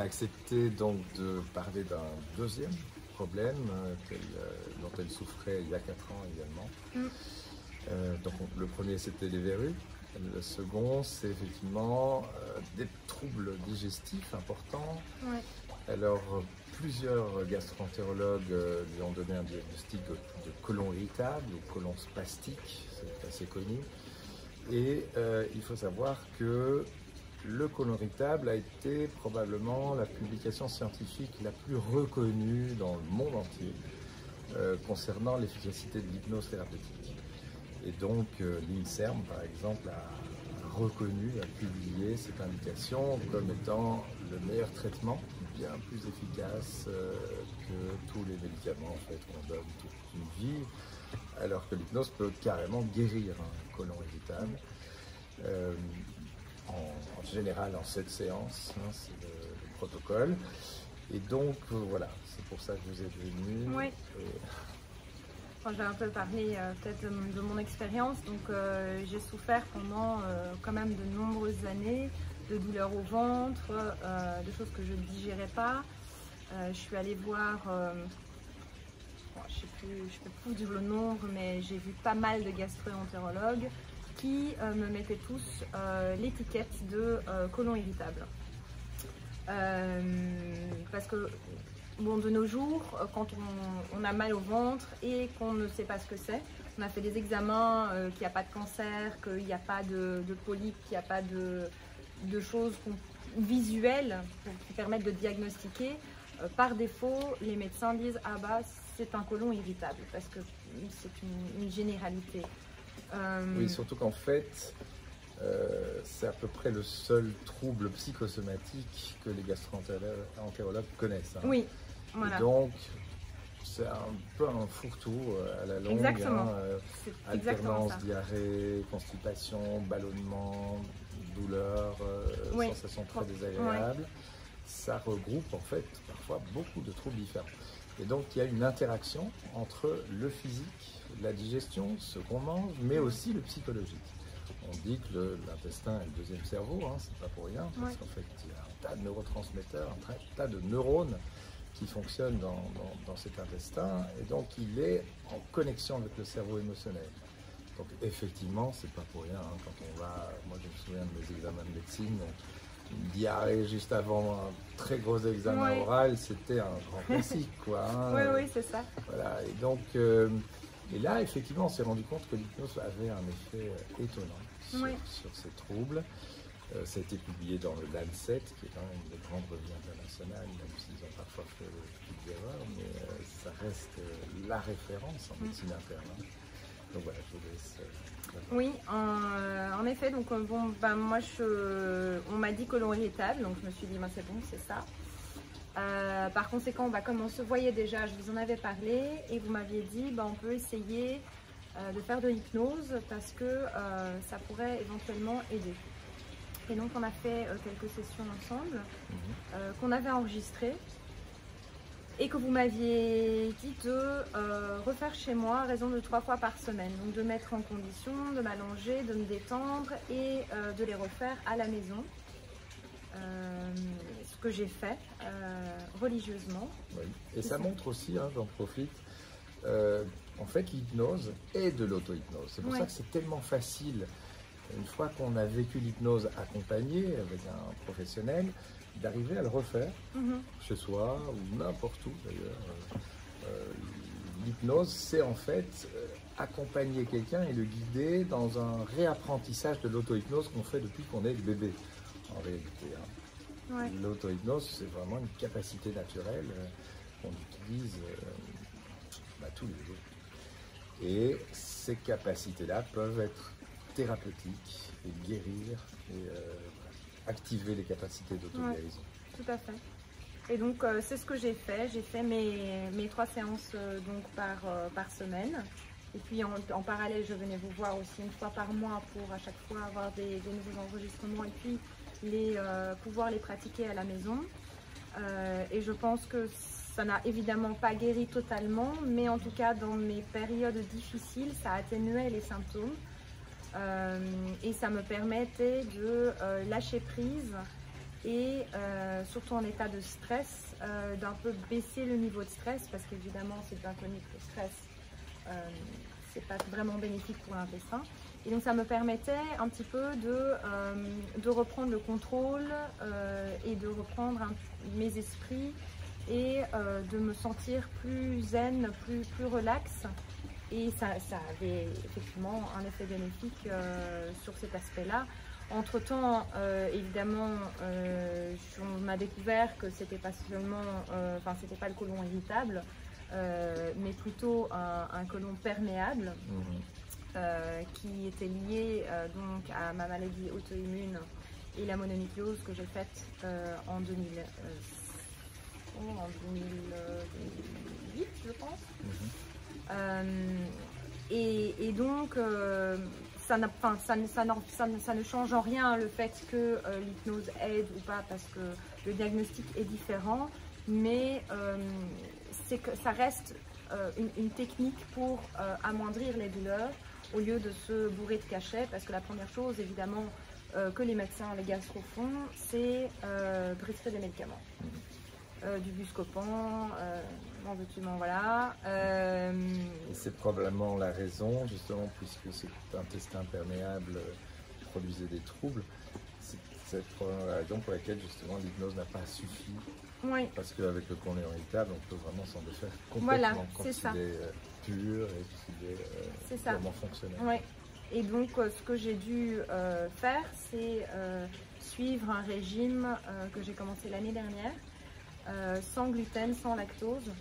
accepté donc de parler d'un deuxième problème dont elle souffrait il y a 4 ans également. Donc le premier c'était les verrues, le second c'est effectivement des troubles digestifs importants. Ouais. Alors plusieurs gastro-entérologues lui ont donné un diagnostic de côlon irritable ou côlon spastique, c'est assez connu. Et il faut savoir que le côlon irritable a été probablement la publication scientifique la plus reconnue dans le monde entier concernant l'efficacité de l'hypnose thérapeutique. Et donc l'INSERM par exemple a reconnu, a publié cette indication comme étant le meilleur traitement, bien plus efficace que tous les médicaments en fait, qu'on donne toute une vie, alors que l'hypnose peut carrément guérir un côlon irritable. En général en 7 séances, hein, c'est le protocole. Et donc voilà, c'est pour ça que vous êtes venu. Oui. Je vais un peu parler peut-être de mon expérience. Donc j'ai souffert pendant quand même de nombreuses années de douleurs au ventre, de choses que je ne digérais pas. Je suis allée voir, je ne sais plus dire le nombre, mais j'ai vu pas mal de gastro-entérologues qui me mettaient tous l'étiquette de côlon irritable. Parce que bon, de nos jours, quand on a mal au ventre et qu'on ne sait pas ce que c'est, on a fait des examens, qu'il n'y a pas de cancer, qu'il n'y a pas de polype, qu'il n'y a pas de choses visuelles qui permettent de diagnostiquer. Par défaut, les médecins disent « Ah bah, c'est un côlon irritable » parce que c'est une généralité. Oui, surtout qu'en fait, c'est à peu près le seul trouble psychosomatique que les gastro-entérologues connaissent. Hein. Oui, voilà. Et donc, c'est un peu un fourre-tout à la longue. Exactement. Hein, alternance, diarrhée, constipation, ballonnement, douleur, oui. sensations très désagréables. Oui. Ça regroupe en fait parfois beaucoup de troubles différents. Et donc, il y a une interaction entre le physique, la digestion, ce qu'on mange, mais aussi le psychologique. On dit que l'intestin est le deuxième cerveau, hein, c'est pas pour rien, parce qu'en fait, il y a un tas de neurotransmetteurs, un tas de neurones qui fonctionnent dans cet intestin, et donc il est en connexion avec le cerveau émotionnel. Donc effectivement, c'est pas pour rien, hein, quand on va, moi je me souviens de mes examens de médecine, une diarrhée juste avant un très gros examen oral, c'était un grand classique, quoi. Hein. Oui, c'est ça. Voilà, et donc, et là, effectivement, on s'est rendu compte que l'hypnose avait un effet étonnant sur ces troubles. Ça a été publié dans le Lancet, qui est quand même une des grandes revues internationales, même s'ils ont parfois fait de petites erreurs, mais ça reste la référence en médecine interne. Donc voilà, je vous laisse. Oui, en effet, donc bon, ben, moi on m'a dit côlon irritable, donc je me suis dit ben, c'est bon, c'est ça. Par conséquent, bah, comme on se voyait déjà, je vous en avais parlé et vous m'aviez dit bah, on peut essayer de faire de l'hypnose parce que ça pourrait éventuellement aider. Et donc on a fait quelques sessions ensemble qu'on avait enregistrées et que vous m'aviez dit de refaire chez moi à raison de 3 fois par semaine. Donc de mettre en condition, de m'allonger, de me détendre et de les refaire à la maison. Ce que j'ai fait religieusement. Oui. Et ça montre aussi, hein, j'en profite, en fait l'hypnose est de l'auto-hypnose. C'est pour ça que c'est tellement facile, une fois qu'on a vécu l'hypnose accompagnée avec un professionnel, d'arriver à le refaire chez soi ou n'importe où d'ailleurs. L'hypnose, c'est en fait accompagner quelqu'un et le guider dans un réapprentissage de l'auto-hypnose qu'on fait depuis qu'on est bébé, en réalité. Hein. L'auto-hypnose, c'est vraiment une capacité naturelle qu'on utilise tous les jours. Et ces capacités-là peuvent être thérapeutiques et guérir et activer les capacités d'auto-guérison. Tout à fait. Et donc, c'est ce que j'ai fait. J'ai fait mes 3 séances donc par semaine. Et puis, en parallèle, je venais vous voir aussi une fois par mois pour à chaque fois avoir des nouveaux enregistrements et puis pouvoir les pratiquer à la maison. Et je pense que ça n'a évidemment pas guéri totalement, mais en tout cas, dans mes périodes difficiles, ça atténuait les symptômes. Et ça me permettait de lâcher prise et surtout en état de stress, d'un peu baisser le niveau de stress parce qu'évidemment c'est bien connu que le stress c'est pas vraiment bénéfique pour l'intestin. Et donc ça me permettait un petit peu de reprendre le contrôle et de reprendre mes esprits et de me sentir plus zen, plus relax. Et ça avait effectivement un effet bénéfique sur cet aspect-là. Entre-temps, évidemment, on m'a découvert que c'était pas seulement, c'était pas le côlon irritable, mais plutôt un côlon perméable. Qui était lié donc à ma maladie auto-immune et la mononucléose que j'ai faite en 2008 je pense. Et donc ça ne change en rien le fait que l'hypnose aide ou pas parce que le diagnostic est différent, mais c'est que ça reste une technique pour amoindrir les douleurs au lieu de se bourrer de cachets, parce que la première chose évidemment que les médecins, les gastro font, c'est prescrire des médicaments. Du Buscopan, voilà. C'est probablement la raison, justement, puisque cet intestin perméable produisait des troubles. C'est probablement la raison pour laquelle justement l'hypnose n'a pas suffi. Oui. Parce qu'avec le côlon irritable, on peut vraiment s'en défaire complètement voilà, quand il est pur et qu'il est vraiment fonctionnel. Oui. Et donc ce que j'ai dû faire, c'est suivre un régime que j'ai commencé l'année dernière, sans gluten, sans lactose,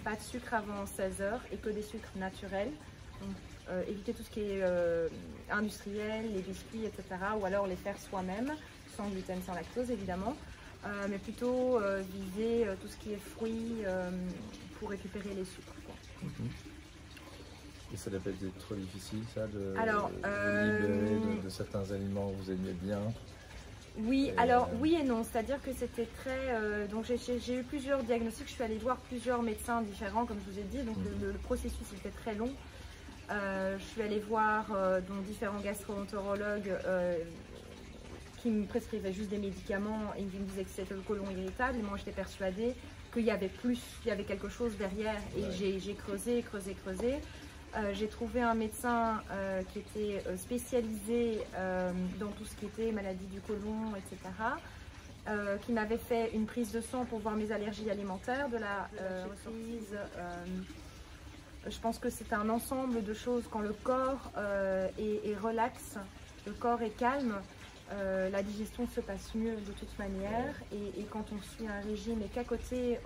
pas de sucre avant 16 heures et que des sucres naturels. Donc, éviter tout ce qui est industriel, les biscuits, etc. Ou alors les faire soi-même, sans gluten, sans lactose évidemment. Mais plutôt viser tout ce qui est fruits pour récupérer les sucres. Et ça doit pas être trop difficile, ça, de vous libérer de certains aliments que vous aimiez bien? Oui, alors oui et non, c'est-à-dire que c'était très... donc j'ai eu plusieurs diagnostics, je suis allée voir plusieurs médecins différents, comme je vous ai dit, donc le processus était très long. Je suis allée voir donc, différents gastro-entérologues qui me prescrivaient juste des médicaments et qui me disaient que c'était le côlon irritable. Et moi, j'étais persuadée qu'il y avait plus, il y avait quelque chose derrière. Et j'ai creusé. J'ai trouvé un médecin qui était spécialisé dans tout ce qui était maladie du côlon, etc. Qui m'avait fait une prise de sang pour voir mes allergies alimentaires, de la reprise. Je pense que c'est un ensemble de choses. Quand le corps est relax, le corps est calme, la digestion se passe mieux de toute manière. Et quand on suit un régime et qu'à côté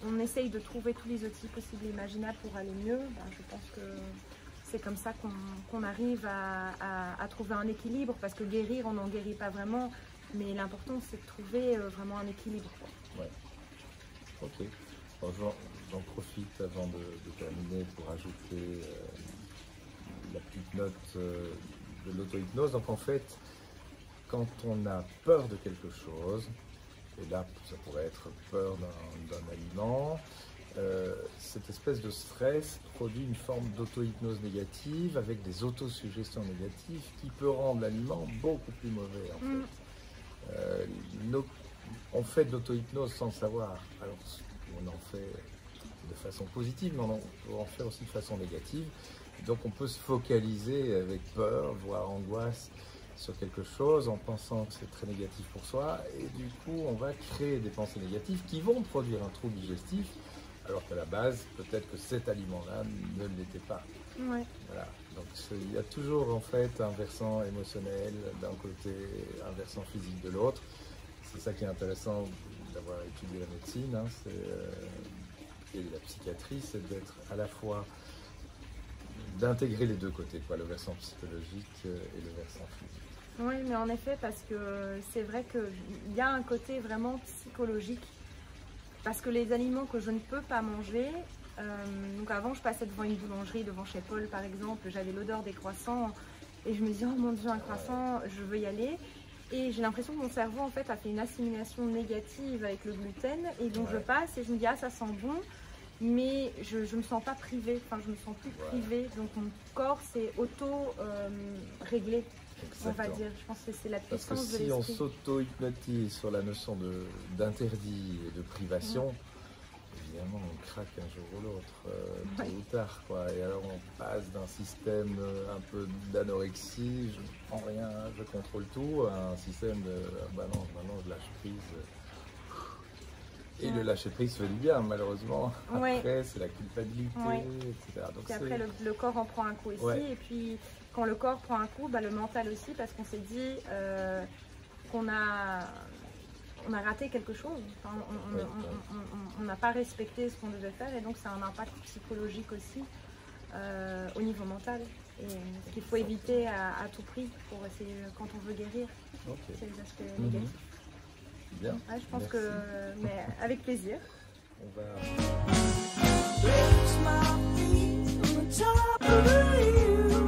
on essaye de trouver tous les outils possibles et imaginables pour aller mieux, je pense que c'est comme ça qu'on arrive à trouver un équilibre, parce que guérir, on n'en guérit pas vraiment, mais l'important c'est de trouver vraiment un équilibre. Ouais. Ok. Bon, j'en profite avant de terminer pour ajouter la petite note de l'auto-hypnose. Donc en fait, quand on a peur de quelque chose, et là ça pourrait être peur d'un aliment, cette espèce de stress produit une forme d'auto-hypnose négative avec des autosuggestions négatives qui peut rendre l'aliment beaucoup plus mauvais en fait. On fait de l'auto-hypnose sans le savoir. Alors on en fait de façon positive, mais on peut en faire aussi de façon négative. Donc on peut se focaliser avec peur, voire angoisse, sur quelque chose en pensant que c'est très négatif pour soi, et du coup on va créer des pensées négatives qui vont produire un trouble digestif, alors qu'à la base peut-être que cet aliment-là ne l'était pas. Ouais. Voilà. Donc il y a toujours en fait un versant émotionnel d'un côté, un versant physique de l'autre. C'est ça qui est intéressant d'avoir étudié la médecine, hein, et la psychiatrie, c'est d'être à la fois d'intégrer les deux côtés, quoi, le versant psychologique et le versant physique. Oui, mais en effet, parce que c'est vrai qu'il y a un côté vraiment psychologique, parce que les aliments que je ne peux pas manger, donc avant je passais devant une boulangerie, devant chez Paul par exemple, j'avais l'odeur des croissants et je me disais oh mon Dieu, un croissant, je veux y aller. Et j'ai l'impression que mon cerveau en fait a fait une assimilation négative avec le gluten, et donc je passe et je me dis ah ça sent bon, mais je me sens pas privée, enfin je me sens plus privée, donc mon corps s'est auto-réglé. on va dire. Je pense que c'est la Parce que puissance de si on l'esprit. s'auto-hypnotise sur la notion d'interdit et de privation, évidemment on craque un jour ou l'autre, tôt ou tard, quoi. Et alors on passe d'un système un peu d'anorexie, je ne prends rien, je contrôle tout, à un système de bah non, maintenant je lâche prise. Et le lâcher prise fait du bien, malheureusement. Après, c'est la culpabilité, etc. Donc et après, le corps en prend un coup aussi. Et puis, quand le corps prend un coup, bah, le mental aussi, parce qu'on s'est dit qu'on a raté quelque chose. Enfin, on n'a pas respecté ce qu'on devait faire. Et donc, ça a un impact psychologique aussi au niveau mental. Et ce qu'il faut éviter à tout prix pour essayer, quand on veut guérir, c'est les aspects négatifs. Bien. Ouais, je pense que, mais avec plaisir. On va... Place my feet on the top of the hill.